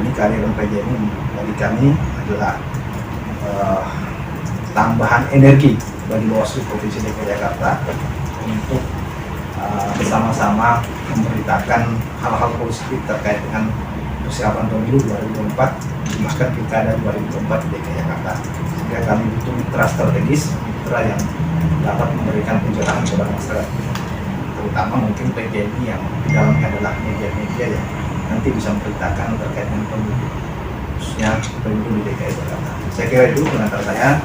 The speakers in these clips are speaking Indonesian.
ini kehadiran PJMI bagi kami adalah tambahan energi bagi Bawaslu Provinsi DKI Jakarta untuk bersama-sama memberitakan hal-hal positif terkait dengan persiapan pemilu 2024, bahkan pilkada 2024 di DKI Jakarta. Sehingga kami butuh mitra strategis, mitra yang dapat memberikan pencerahan kepada masyarakat, terutama mungkin PJMI yang di dalamnya adalah media-media yang nanti bisa memberitakan terkait dengan pemilu, khususnya pemilu di DKI Jakarta. Saya kira itu pengantar saya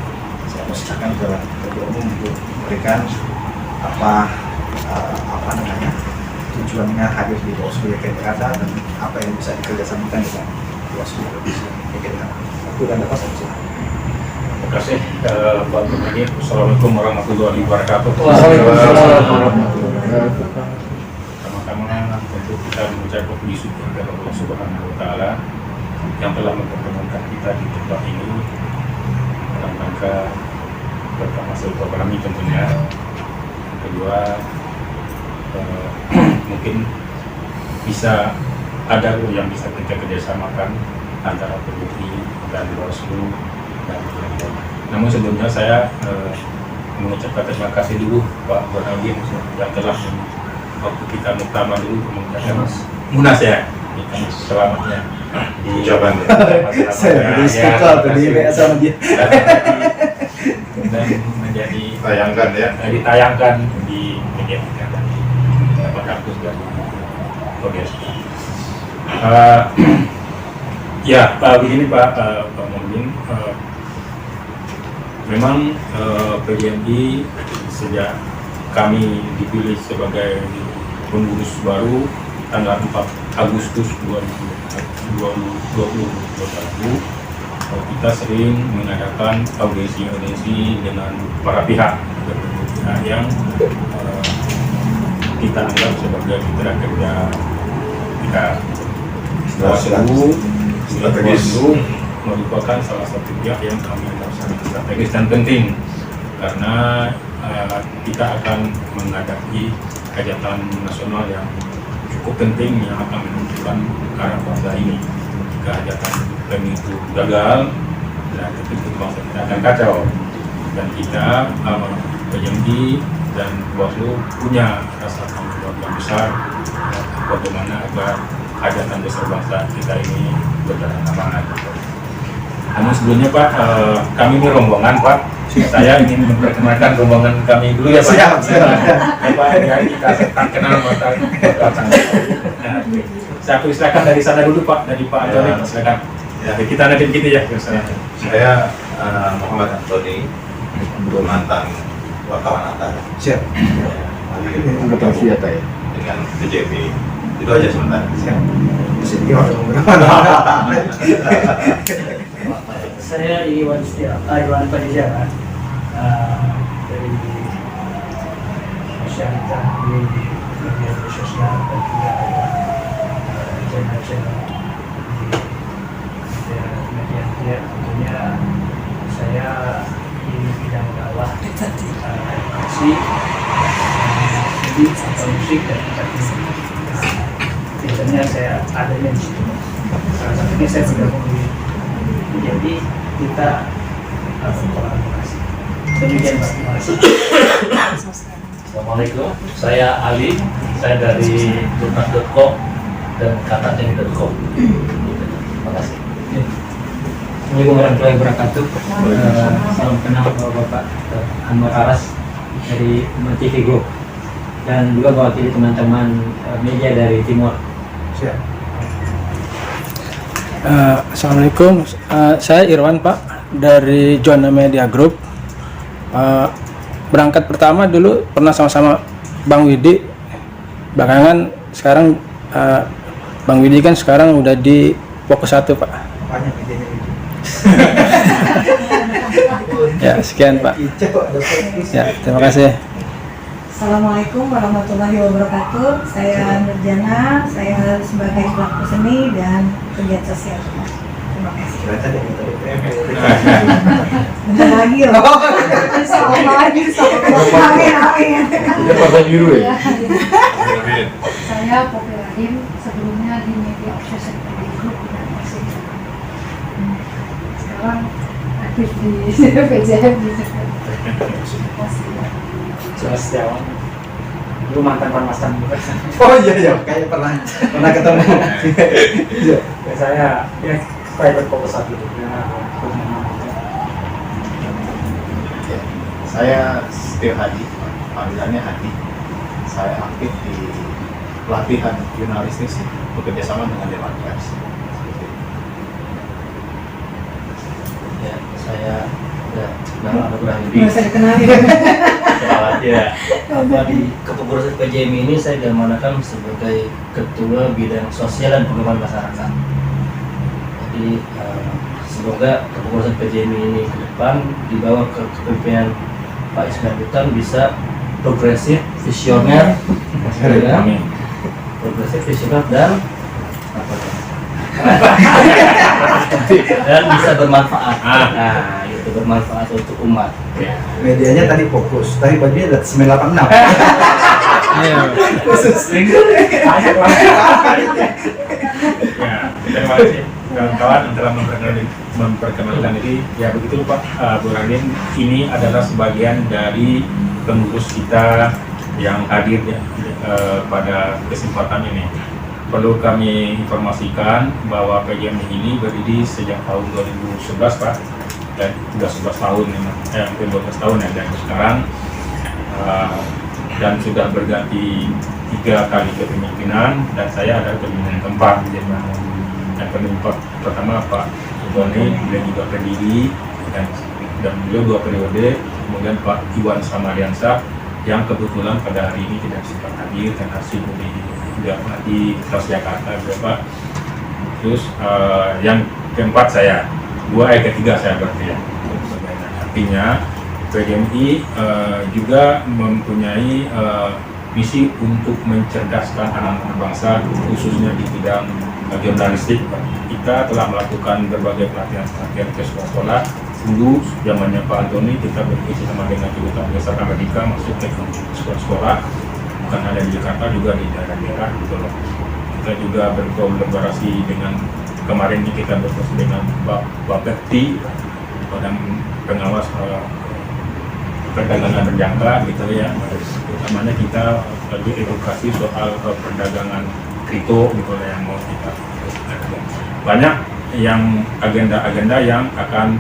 persilakan ke Ketua Umum untuk memberikan apa namanya tujuannya hadir di Bawaslu DKI Jakarta dan apa yang bisa dikerjasamakan dengan Bawaslu DKI Jakarta. Waktu dan dapat saya persilakan. Terima kasih Pak Gubernur. Assalamualaikum warahmatullahi wabarakatuh. Pertama-tama tentu kita mengucapkan puji syukur kepada Allah Subhanahu wa Ta'ala yang telah mempertemukan kita di tempat ini dalam rangka pertama silaturahmi tentunya. Yang kedua, mungkin bisa ada yang bisa kita kerjasamakan antara PJMI dan Bawaslu dan lain-lain. Namun sebelumnya saya mengucapkan terima kasih dulu Pak Burhanuddin yang telah waktu kita muktamar dulu mengucapkan munas ya, selamatnya di ucapan saya istiqlal tadi sama dia dan menjadi tayangkan ya, ditayangkan di media dan dapat kampus dan progres. Ya begini Pak Muhammad, memang PJMI sejak kami dipilih sebagai pengurus baru tanggal 4 Agustus 2021, kita sering mengadakan audiensi dengan para pihak yang kita anggap sebagai mitra kerja kita. Bawaslu merupakan salah satu pihak yang kami anggap sangat strategis dan penting karena kita akan menghadapi hajatan nasional yang cukup penting yang akan menentukan arah bangsa ini. Jika hajatan pemilu itu gagal, dan tentu bangsa kita akan kacau. Dan kita PJMI dan Bawaslu punya rasa tanggung jawab yang besar bagaimana agar hajatan besar bangsa kita ini berjalan amanah. Namun sebelumnya Pak, kami ini rombongan Pak. Saya ingin memperkenalkan rombongan kami dulu ya Pak. Siap. Pak, ya kita tak kenal mata. Saya persilakan dari sana dulu Pak, dari Pak Antoni. Silakan. Ya, kita nanti begitu ya. Saya Muhammad Antoni, mantan wartawan Atar. siap Anggota senjata ya dengan PJMI. Itu aja sebentar. siap senior Saya Iwan Pajajaran dari masyarakat di media sosial dan juga ada channel-channel di media tentunya saya di bidang dakwah edukasi atau musik dan biasanya saya adanya di situ. Salah satunya saya bergabung jadi kita kolaborasi. Demikian Pak. Terima kasih. Assalamualaikum, saya Ali, saya dari Lukas.com dan Katanya.com. Terima kasih. Assalamualaikum warahmatullahi wabarakatuh. Salam kenal Bapak Anwar Aras dari TV Group dan juga mewakili teman-teman media dari Timur. siap. Assalamualaikum, saya Irwan Pak dari Juana Media Group. Berangkat pertama dulu pernah sama-sama Bang Widi, belakangan sekarang Bang Widi kan sekarang udah di Fokus 1 Pak. Banyak idenya itu. Ya sekian Pak. Ya terima kasih. Assalamualaikum warahmatullahi wabarakatuh. Saya Nurjana, saya sebagai pelaku seni dan pegiat sosial. Terima kasih. Bentar lagi loh. Amin, amin. Dia partai biru ya. Saya Popi Rahim, sebelumnya di media Obsession Group dan Persib. aktif di PJM gitu. Jelas Setiawan. Lu mantan Parmasan juga. Oh iya, kayak pernah ketemu. Iya. Ya, saya ya private proposal gitu. Saya Setio Hadi, panggilannya Hadi. Saya aktif di pelatihan jurnalistik sih, bekerja sama dengan Dewan Pers. Ya, saya nama Ibrahim Nggak usah dikenali. ya di kepengurusan PJM ini saya diamanahkan sebagai ketua bidang sosial dan pengembangan masyarakat. Jadi semoga kepengurusan PJM ini ke depan di bawah kepemimpinan Pak Ismail Butan bisa progresif, visioner, ya, Amin. progresif, visioner dan apa ya? Dan bisa bermanfaat. Nah, itu bermanfaat untuk umat. Medianya tadi fokus, tadi bajunya ada 986. Iya. Ya, terima kasih kawan-kawan yang telah memperkenalkan diri. Ya begitu Pak Bu Radin, ini adalah sebagian dari pengurus kita yang hadir ya, pada kesempatan ini. Perlu kami informasikan bahwa PJM ini berdiri sejak tahun 2011 Pak, dan sudah 11 tahun, hampir 12 tahun ya, dan sekarang dan sudah berganti 3 kali kepemimpinan, dan saya ada kepemimpinan keempat. Yang pemimpin pertama Pak Suboni, beliau juga pendiri dan beliau 2 periode. Kemudian Pak Iwan Samariansa yang kebetulan pada hari ini tidak sempat hadir karena sibuk di Jakarta Pak. Terus yang keempat saya, ketiga saya berarti ya. Artinya PJMI juga mempunyai misi untuk mencerdaskan anak-anak bangsa, khususnya di bidang jurnalistik. Kita telah melakukan berbagai pelatihan ke sekolah-sekolah. Dulu zamannya Pak Antoni kita berkisi sama dengan Kedutaan Besar Amerika masuk ke sekolah-sekolah, bukan hanya di Jakarta, juga di daerah-daerah gitu loh. Kita juga berkolaborasi dengan, kemarin ini kita berkolaborasi dengan Bapepti, Badan Pengawas Perdagangan Berjangka gitu ya. Utamanya kita lebih edukasi soal perdagangan kripto gitu lah yang mau kita. Banyak yang agenda-agenda yang akan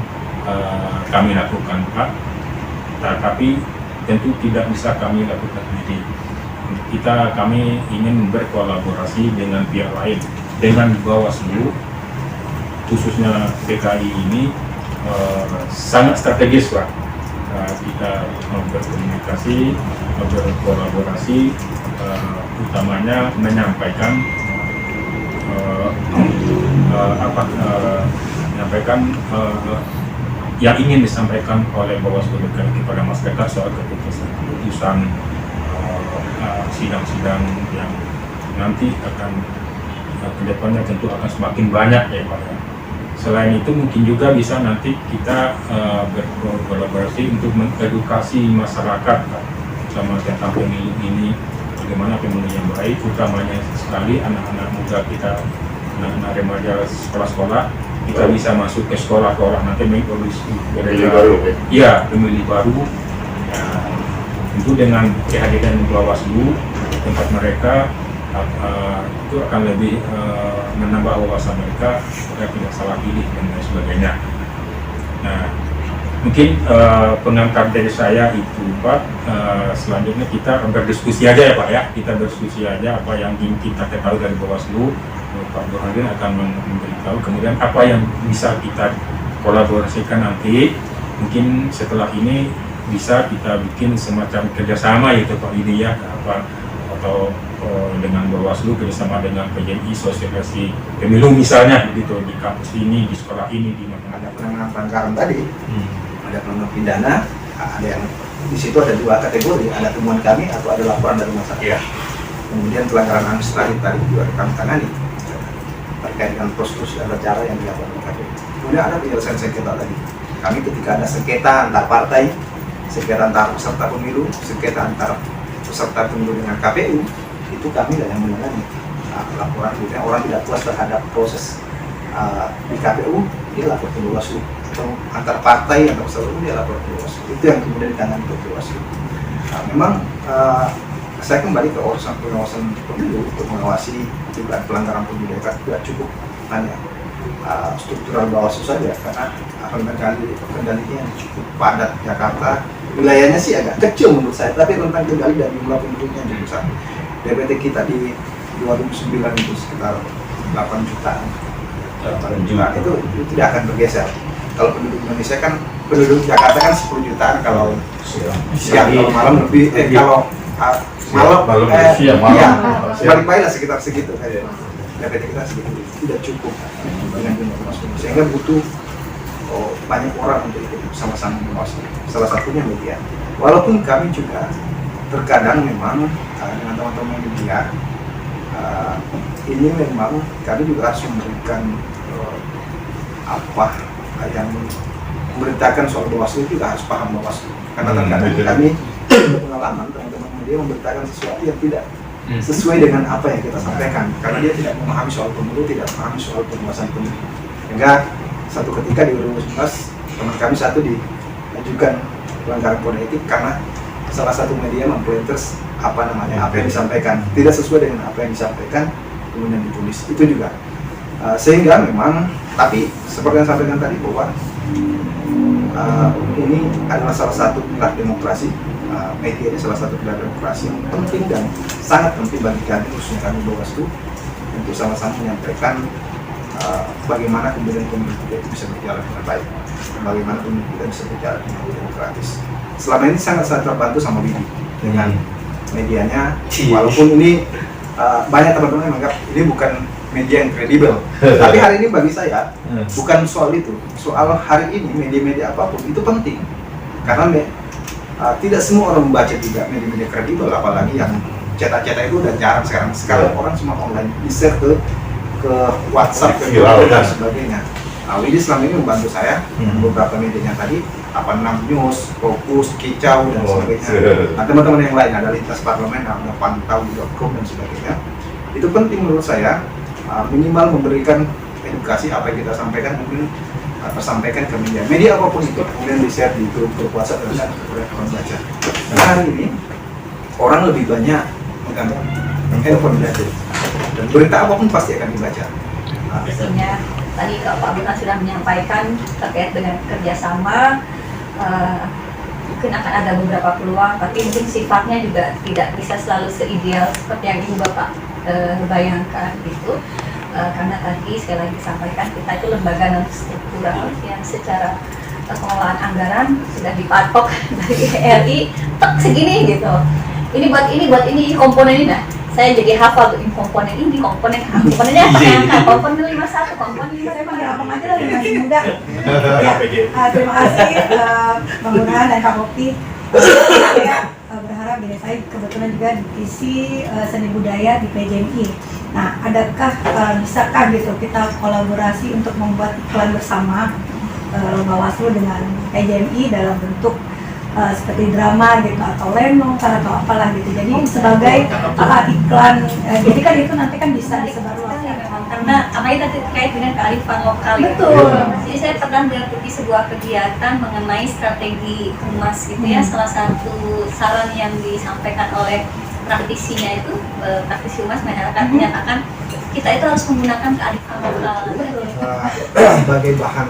kami lakukan Pak, tapi tentu tidak bisa kami lakukan sendiri. Kami ingin berkolaborasi dengan pihak lain, dengan Bawaslu, khususnya DKI ini sangat strategis Pak. Kita berkomunikasi, berkolaborasi, utamanya menyampaikan yang ingin disampaikan oleh Bawaslu DKI kepada masyarakat soal keputusan sidang-sidang yang nanti akan kedepannya tentu akan semakin banyak ya Pak. Selain itu mungkin juga bisa nanti kita berkolaborasi untuk mengedukasi masyarakat sama tentang pemilu ini, bagaimana pemilu yang baik, utamanya sekali anak-anak muda kita, anak-anak remaja sekolah-sekolah, kita bisa masuk ke sekolah-sekolah nanti memproduksi pemilih baru. Iya, pemilih baru. Ya, tentu dengan kehadiran Bawaslu tempat mereka itu akan lebih menambah wawasan mereka agar tidak salah pilih dan lain sebagainya. Nah, mungkin pengantar dari saya itu Pak, selanjutnya kita berdiskusi aja ya Pak ya, kita berdiskusi aja apa yang ingin kita ketahui dari Bawaslu. Pak Burhanuddin akan memberitahu kemudian apa yang bisa kita kolaborasikan nanti. Mungkin setelah ini bisa kita bikin semacam kerjasama gitu Pak Didi ya, atau dengan Bawaslu kerjasama dengan PJMI sosialisasi pemilu misalnya gitu, di kampus ini, di sekolah ini, di mana. Ada penanganan pelanggaran tadi, ada pelanggaran pidana, ada yang di situ ada 2 kategori, ada temuan kami atau ada laporan dari masyarakat. Ya. Kemudian pelanggaran administratif tadi juga kami tangani terkait dengan prosedur dan cara yang dilakukan oleh KPU. Kemudian ada penyelesaian sengketa tadi. Kami ketika ada sengketa antar partai, sengketa antar peserta pemilu, sengketa antar peserta pemilu dengan KPU, itu kami yang menangani. Laporan kemudian orang tidak puas terhadap proses di KPU, dia lapor ke Bawaslu. atau antar partai atau seluruh dia lapor ke Bawaslu. Itu yang kemudian ditangani ke Bawaslu. Nah, memang saya kembali ke urusan pengawasan pemilu untuk mengawasi dugaan pelanggaran pemilu tidak cukup hanya struktural Bawaslu saja, karena kendalinya cukup padat. Jakarta wilayahnya sih agak kecil menurut saya, tapi rentang kendali dan jumlah penduduknya cukup besar. DPT kita di 2009 itu sekitar 8 jutaan. Itu tidak akan bergeser. Kalau penduduk Indonesia kan, penduduk Jakarta kan 10 jutaan, kalau siang kalau malam lebih, kalau malam balik-balik lah sekitar segitu. DPT kita segitu, tidak cukup dengan jumlah penduduk, sehingga butuh banyak orang untuk ikut sama-sama mengawasi. Salah satunya media. Walaupun kami juga terkadang memang dengan teman-teman media ini memang kami juga harus memberikan apa yang memberitakan soal Bawaslu juga harus paham Bawaslu, karena terkadang kami pengalaman teman-teman media memberitakan sesuatu yang tidak sesuai dengan apa yang kita sampaikan, karena dia tidak memahami soal pemilu, tidak memahami soal penguasaan pemilu. Sehingga satu ketika di 2019 teman kami satu diajukan pelanggaran kode etik karena salah satu media mempointers apa yang disampaikan tidak sesuai dengan apa yang disampaikan, kemudian ditulis. Itu juga sehingga memang, tapi seperti yang sampaikan tadi bahwa ini adalah salah satu pilar demokrasi. Media ini salah satu pilar demokrasi yang penting dan sangat penting bagi kami, khususnya kami Bawaslu, untuk sama-sama menyampaikan bagaimana kemudian pemilu kita itu bisa berjalan dengan baik, bagaimana pemilu kita bisa berjalan dengan demokratis. Selama ini sangat terbantu sama Widi dengan medianya, walaupun ini banyak teman-teman yang menganggap ini bukan media yang kredibel. Tapi hari ini bagi saya bukan soal itu. Soal hari ini media-media apapun itu penting, karena tidak semua orang membaca juga media-media kredibel, apalagi yang cetak-cetak itu udah jarang sekarang. Sekarang orang semua online, di-share ke WhatsApp, ke YouTube dan sebagainya. Widi selama ini membantu saya beberapa medianya tadi, 86 News, Fokus, Kicau dan sebagainya. Nah, teman-teman yang lain ada Lintas Parlemen, ada Pantau.com dan sebagainya. Itu penting menurut saya, minimal memberikan edukasi apa yang kita sampaikan mungkin tersampaikan ke media. Media apapun itu kemudian di-share di grup WhatsApp dan orang baca. Nah, hari ini orang lebih banyak megang handphone dan berita apapun pasti akan dibaca. Pastinya tadi Pak Bima sudah menyampaikan terkait dengan kerjasama, mungkin akan ada beberapa peluang, tapi mungkin sifatnya juga tidak bisa selalu seideal seperti yang Ibu Bapak bayangkan gitu. Karena tadi sekali lagi disampaikan kita itu lembaga non struktural yang secara pengelolaan anggaran sudah dipatok dari RI segini gitu. Ini buat ini komponen ini. Nah, saya jadi hafal tuh komponen ini, komponennya pakai angka, komponen 51, komponen 5. Saya panggil abang aja lah, masih muda. Ya, terima kasih Bang Burhan dan Kak Oki. Saya berharap ini, saya kebetulan juga divisi seni budaya di PJMI. Nah, adakah bisakah gitu kita kolaborasi untuk membuat iklan bersama Bawaslu dengan PJMI dalam bentuk seperti drama gitu atau lenong atau apalah gitu. Jadi sebagai iklan, jadi kan itu nanti kan bisa disebarluaskan karena itu terkait dengan kearifan lokal. Betul. Jadi saya pernah mengikuti sebuah kegiatan mengenai strategi humas gitu ya. Salah satu saran yang disampaikan oleh praktisinya itu, praktisi humas menyatakan kita itu harus menggunakan kearifan lokal sebagai bahan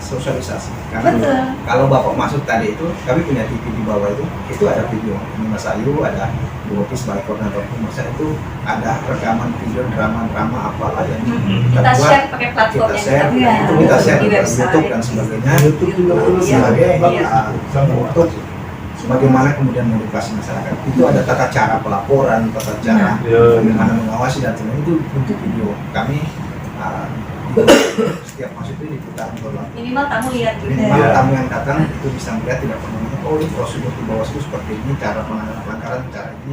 sosialisasi. Karena kalau Bapak masuk tadi itu, kami punya TV di bawah itu ada video Mas Ayu, ada dua piece by koordinator humas itu, ada rekaman video drama apalah yang kita share pakai platform kita share di YouTube dan sebagainya. YouTube juga sebagai untuk bagaimana kemudian mengedukasi masyarakat. Itu ada tata cara pelaporan, tata cara bagaimana mengawasi dan sebagainya, itu untuk video. Kami setiap masuk itu diputar berulang. Minimal tamu lihat juga. Minimal tamu yang datang itu bisa melihat, tidak perlu ini prosedur di Bawaslu seperti ini, cara penanganan pelanggaran, cara ini.